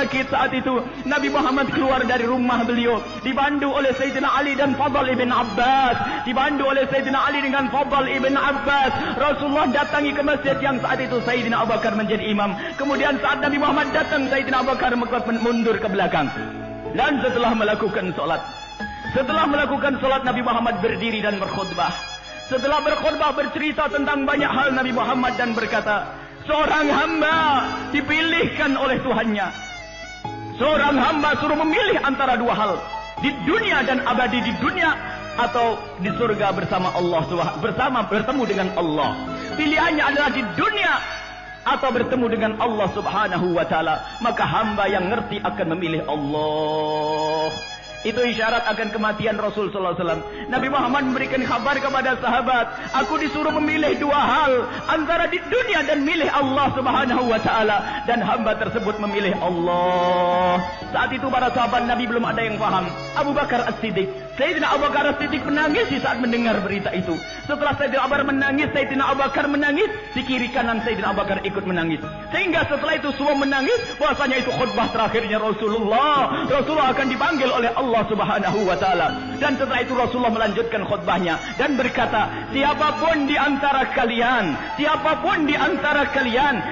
sakit saat itu. Nabi Muhammad keluar dari rumah beliau, dibantu oleh Sayyidina Ali dan Fadl ibn Abbas. Dibantu oleh Sayyidina Ali dengan Fadl ibn Abbas. Rasulullah datangi ke masjid yang saat itu Sayyidina Abu Bakar menjadi imam. Kemudian saat Nabi Muhammad datang, Sayyidina Abu Bakar mundur ke belakang. Dan setelah melakukan solat, Nabi Muhammad berdiri dan berkhutbah. Setelah berkhutbah bercerita tentang banyak hal Nabi Muhammad dan berkata, seorang hamba dipilihkan oleh Tuhannya. Seorang hamba suruh memilih antara dua hal, di dunia dan abadi di dunia, atau di surga bersama Allah, bertemu dengan Allah. Pilihannya adalah di dunia atau bertemu dengan Allah Subhanahu wa taala. Maka hamba yang ngerti akan memilih Allah. Itu isyarat akan kematian Rasul sallallahu alaihi wasallam. Nabi Muhammad memberikan kabar kepada sahabat, aku disuruh memilih dua hal, antara di dunia dan milih Allah Subhanahu wa taala, dan hamba tersebut memilih Allah. Saat itu para sahabat Nabi belum ada yang faham. Abu Bakar As-Siddiq, Sayyidina Abu Bakar As-Siddiq menangis di saat mendengar berita itu. Setelah Sayyidina Abu Bakar menangis, Sayyidina Abu Bakar menangis, di kiri kanan Sayyidina Abu Bakar ikut menangis. Sehingga setelah itu semua menangis, bahwasanya itu khutbah terakhirnya Rasulullah. Rasulullah akan dipanggil oleh Allah Subhanahu wa taala. Dan setelah itu Rasulullah melanjutkan khutbahnya dan berkata, siapapun di antara kalian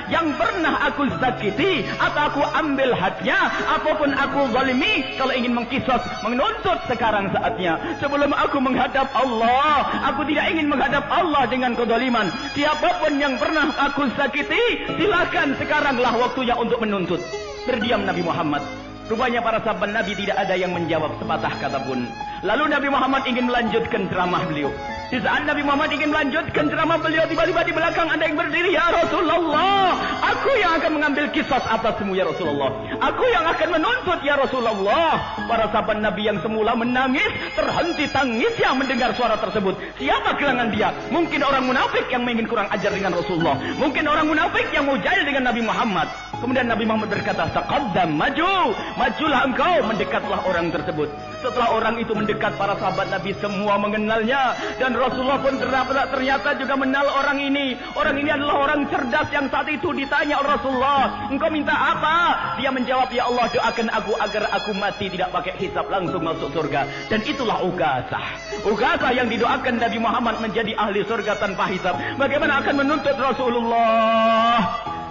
yang pernah aku sakiti atau aku ambil haknya ataupun aku zalimi, kalau ingin mengkisos, menuntut sekarang saatnya. Sebelum aku menghadap Allah, aku tidak ingin menghadap Allah dengan kezaliman. Siapapun yang pernah aku sakiti, silakan sekaranglah waktunya untuk menuntut. Terdiam Nabi Muhammad. Rupanya para sahabat Nabi tidak ada yang menjawab sepatah kata pun. Lalu Nabi Muhammad ingin melanjutkan ceramah beliau. Di saat Nabi Muhammad ingin melanjutkan ceramah beliau, tiba-tiba di belakang ada yang berdiri, ya Rasulullah, aku yang akan mengambil kisah atasmu ya Rasulullah. Aku yang akan menuntut ya Rasulullah. Para sahabat Nabi yang semula menangis, terhenti tangisnya mendengar suara tersebut. Siapa gerangan dia? Mungkin orang munafik yang ingin kurang ajar dengan Rasulullah. Mungkin orang munafik yang mau jahil dengan Nabi Muhammad. Kemudian Nabi Muhammad berkata, taqaddam, majulah engkau. Mendekatlah orang tersebut. Setelah orang itu mendekat, para sahabat Nabi semua mengenalnya. Dan Rasulullah pun ternyata juga mengenal orang ini. Orang ini adalah orang cerdas yang saat itu ditanya oleh Rasulullah, engkau minta apa? Dia menjawab, ya Allah, doakan aku agar aku mati tidak pakai hisab, langsung masuk surga. Dan itulah Uqasah yang didoakan Nabi Muhammad menjadi ahli surga tanpa hisab. Bagaimana akan menuntut Rasulullah?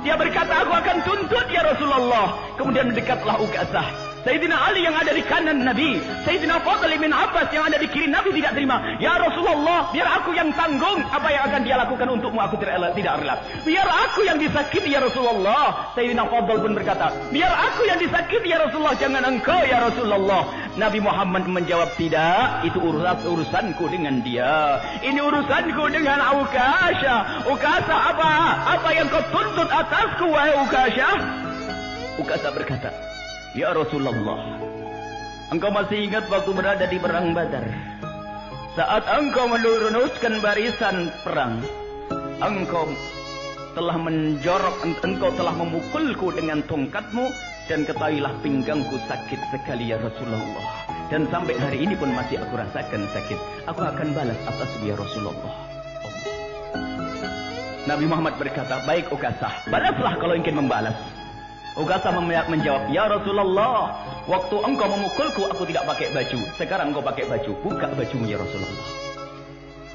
Dia berkata, aku akan tuntut ya Rasulullah. Kemudian mendekatlah Uqasah. Sayyidina Ali yang ada di kanan Nabi, Sayyidina Fadl bin Abbas yang ada di kiri Nabi tidak terima. Ya Rasulullah, biar aku yang tanggung apa yang akan dia lakukan untukmu, aku tidak rela. Biar aku yang disakiti ya Rasulullah. Sayyidina Fadl pun berkata, biar aku yang disakiti ya Rasulullah, jangan engkau ya Rasulullah. Nabi Muhammad menjawab, tidak, itu urusanku dengan dia. Ini urusanku dengan Uqasah. Uqasah apa yang kau tuntut atasku wahai Uqasah? Uqasah berkata, ya Rasulullah, engkau masih ingat waktu berada di perang Badar? Saat engkau meluruskan barisan perang, engkau telah engkau telah memukulku dengan tongkatmu, dan ketahuilah pinggangku sakit sekali ya Rasulullah. Dan sampai hari ini pun masih aku rasakan sakit. Aku akan balas atasmu ya Rasulullah. Nabi Muhammad berkata, baik Uqasah, balaslah kalau ingin membalas. Uqasah menjawab, ya Rasulullah, waktu engkau memukulku aku tidak pakai baju. Sekarang engkau pakai baju, buka bajumu ya Rasulullah.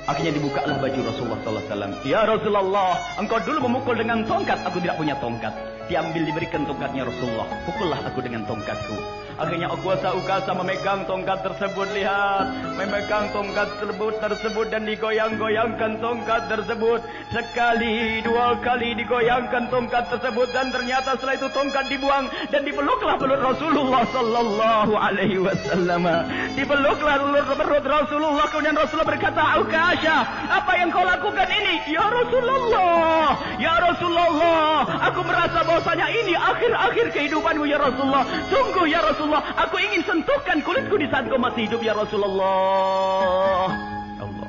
Akhirnya dibukalah baju Rasulullah SAW. Ya Rasulullah, engkau dulu memukul dengan tongkat, aku tidak punya tongkat. Diambil, diberikan tongkatnya Rasulullah. Pukullah aku dengan tongkatku. Akhirnya Uqasah memegang tongkat tersebut. Lihat, memegang tongkat tersebut dan digoyang-goyangkan tongkat tersebut. Sekali, dua kali digoyangkan tongkat tersebut, dan ternyata setelah itu tongkat dibuang dan dipeluklah perut Rasulullah sallallahu alaihi wasallam. Dipeluklah perut Rasulullah. Kemudian Rasulullah berkata, Uqasah, apa yang kau lakukan ini? Ya Rasulullah, aku merasa bahwasanya ini akhir-akhir kehidupanmu ya Rasulullah. Sungguh ya Rasulullah, aku ingin sentuhkan kulitku di saat kau masih hidup ya Rasulullah. Allah.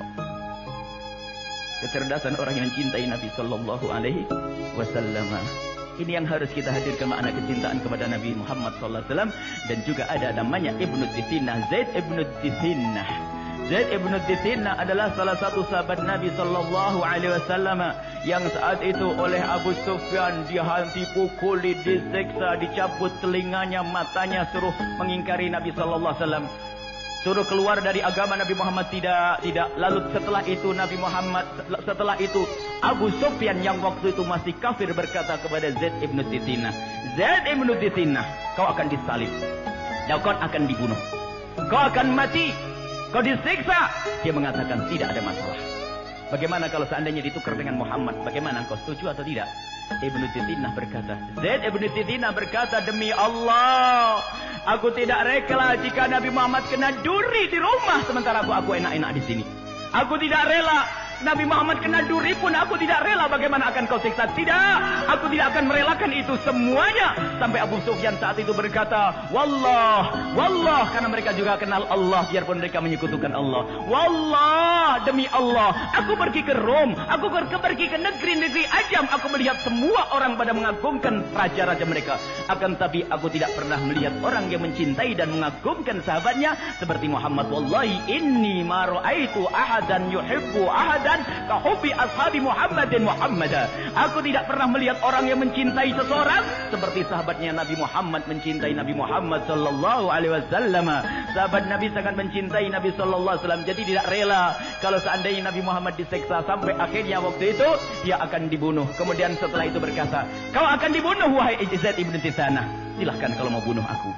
Kecerdasan orang yang mencintai Nabi sallallahu alaihi wasallam. Ini yang harus kita hadirkan, makna kecintaan kepada Nabi Muhammad sallallahu alaihi wasallam. Dan juga ada namanya Ibnu Tithinah, Zaid Ibnu Tithinah. Zaid ibn Dithinah adalah salah satu sahabat Nabi sallallahu alaihi wasallam yang saat itu oleh Abu Sufyan dipukuli, disiksa, dicabut telinganya, matanya, suruh mengingkari Nabi sallallahu alaihi wasallam. Suruh keluar dari agama Nabi Muhammad, tidak. Lalu setelah itu Abu Sufyan yang waktu itu masih kafir berkata kepada Zaid ibn Dithinah, Zaid ibn Dithinah, kau akan disalib, kau akan dibunuh, kau akan mati, kau disiksa. Dia mengatakan tidak ada masalah. Bagaimana kalau seandainya ditukar dengan Muhammad? Bagaimana, kau setuju atau tidak? Ibn Dithinah berkata, Zaid ibn Dithinah berkata, demi Allah, aku tidak rela jika Nabi Muhammad kena duri di rumah sementara aku enak-enak di sini. Aku tidak rela Nabi Muhammad kena duri pun aku tidak rela. Bagaimana akan kau siksa? Tidak, aku tidak akan merelakan itu semuanya. Sampai Abu Sufyan saat itu berkata, Wallah, karena mereka juga kenal Allah biarpun mereka menyekutukan Allah. Wallah, demi Allah, aku pergi ke Rom, aku pergi ke negeri-negeri ajam, aku melihat semua orang pada mengagungkan raja-raja mereka. Akan tapi aku tidak pernah melihat orang yang mencintai dan mengagungkan sahabatnya seperti Muhammad. Wallahi inni ma ra'aitu ahadan yuhibbu ahadan kahubbi ashabi Muhammadin Muhammada. Aku tidak pernah melihat orang yang mencintai seseorang seperti sahabatnya Nabi Muhammad mencintai Nabi Muhammad sallallahu alaihi wasallam. Sahabat Nabi sangat mencintai Nabi sallallahu alaihi wasallam, jadi tidak rela kalau seandainya Nabi Muhammad diseksa, sampai akhirnya waktu itu dia akan dibunuh. Kemudian setelah itu berkata, kau akan dibunuh wahai Zaid ibn Dithinah, silahkan kalau mau bunuh aku.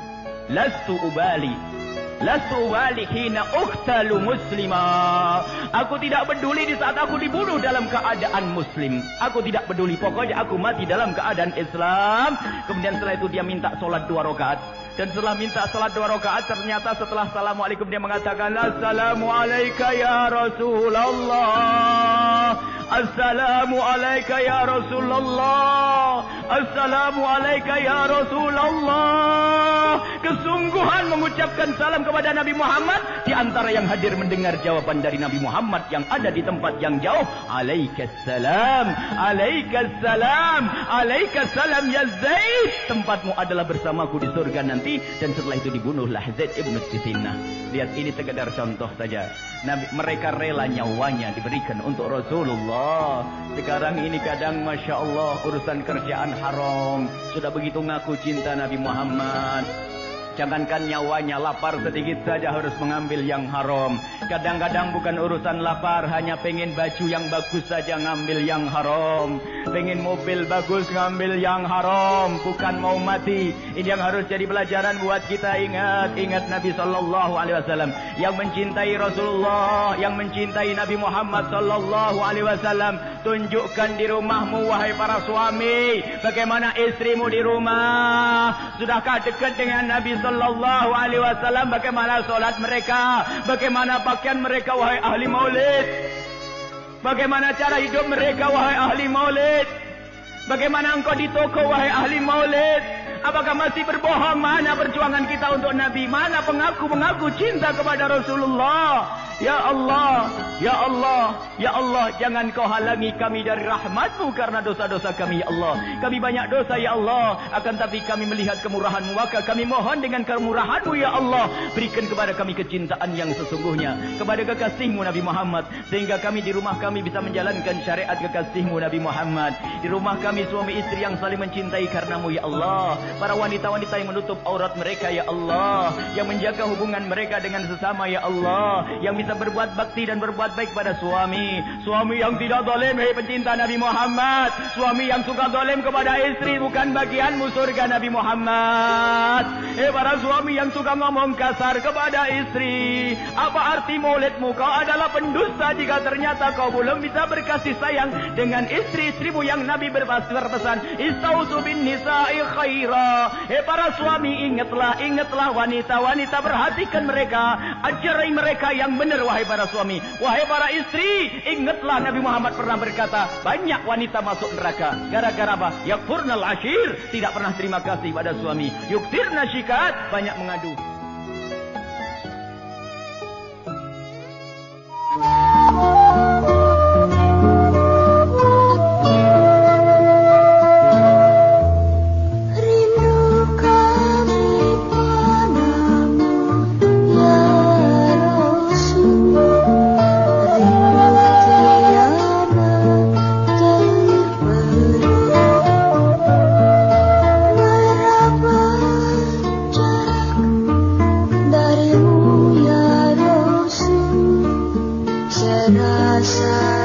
Lastu ubali hina uqtalu muslima. Aku tidak peduli di saat aku dibunuh dalam keadaan muslim. Aku tidak peduli, pokoknya aku mati dalam keadaan Islam. Kemudian setelah itu dia minta sholat 2 rakaat. Dan setelah minta sholat 2 rakaat, ternyata setelah assalamualaikum dia mengatakan, Assalamualaikum ya Rasulullah, Assalamualaikum ya Rasulullah, Assalamualaikum ya Rasulullah. Kesungguhan mengucapkan salam kepada Nabi Muhammad. Di antara yang hadir mendengar jawaban dari Nabi Muhammad yang ada di tempat yang jauh, Alaikassalam, Alaikassalam, Alaikassalam ya Zaid, tempatmu adalah bersamaku di surga nanti. Dan setelah itu dibunuhlah Zaid ibn Dithinah. Lihat, ini sekedar contoh saja. Mereka rela nyawanya diberikan untuk Rasulullah. Sekarang ini kadang Masya Allah urusan kerjaan haram, sudah begitu ngaku cinta Nabi Muhammad. Jangankan nyawanya, lapar sedikit saja harus mengambil yang haram. Kadang-kadang bukan urusan lapar, hanya pengen baju yang bagus saja ngambil yang haram. Pengen mobil bagus ngambil yang haram. Bukan mau mati. Ini yang harus jadi pelajaran buat kita. Ingat Nabi sallallahu alaihi wasallam yang mencintai Rasulullah, yang mencintai Nabi Muhammad sallallahu alaihi wasallam. Tunjukkan di rumahmu wahai para suami, bagaimana istrimu di rumah. Sudahkah dekat dengan Nabi sallallahu alaihi wasallam? Bagaimana solat mereka? Bagaimana pakaian mereka wahai ahli maulid? Bagaimana cara hidup mereka wahai ahli maulid? Bagaimana engkau di toko wahai ahli maulid? Apakah masih berbohong? Mana perjuangan kita untuk Nabi? Mana pengaku cinta kepada Rasulullah? Ya Allah, Ya Allah, Ya Allah, jangan kau halangi kami dari rahmat-Mu karena dosa-dosa kami, Ya Allah. Kami banyak dosa, Ya Allah. Akan tapi kami melihat kemurahan-Mu, maka kami mohon dengan kemurahan-Mu, Ya Allah. Berikan kepada kami kecintaan yang sesungguhnya kepada kekasih-Mu Nabi Muhammad, sehingga kami di rumah kami bisa menjalankan syariat kekasih-Mu Nabi Muhammad. Di rumah kami suami istri yang saling mencintai karena-Mu, Ya Allah. Para wanita-wanita yang menutup aurat mereka, Ya Allah. Yang menjaga hubungan mereka dengan sesama, Ya Allah. Yang bisa berbuat bakti dan berbuat baik pada suami. Suami yang tidak zalim, hei pencinta Nabi Muhammad. Suami yang suka zalim kepada istri, bukan bagianmu surga Nabi Muhammad. Hei para suami yang suka ngomong kasar kepada istri, apa arti maulidmu? Kau adalah pendusta jika ternyata kau belum bisa berkasih sayang dengan istri-istrimu yang Nabi berpesan, Istausu bin nisa'i khaira. Hei para suami, ingatlah wanita-wanita, perhatikan mereka, ajari mereka yang benar wahai para suami. Wahai para istri, ingatlah Nabi Muhammad pernah berkata, banyak wanita masuk neraka gara-gara apa? Yakfurnal ashir, tidak pernah terima kasih pada suami. Yuktirna syikat, banyak mengadu. Rindu kami padamu ya Rasul. terasa.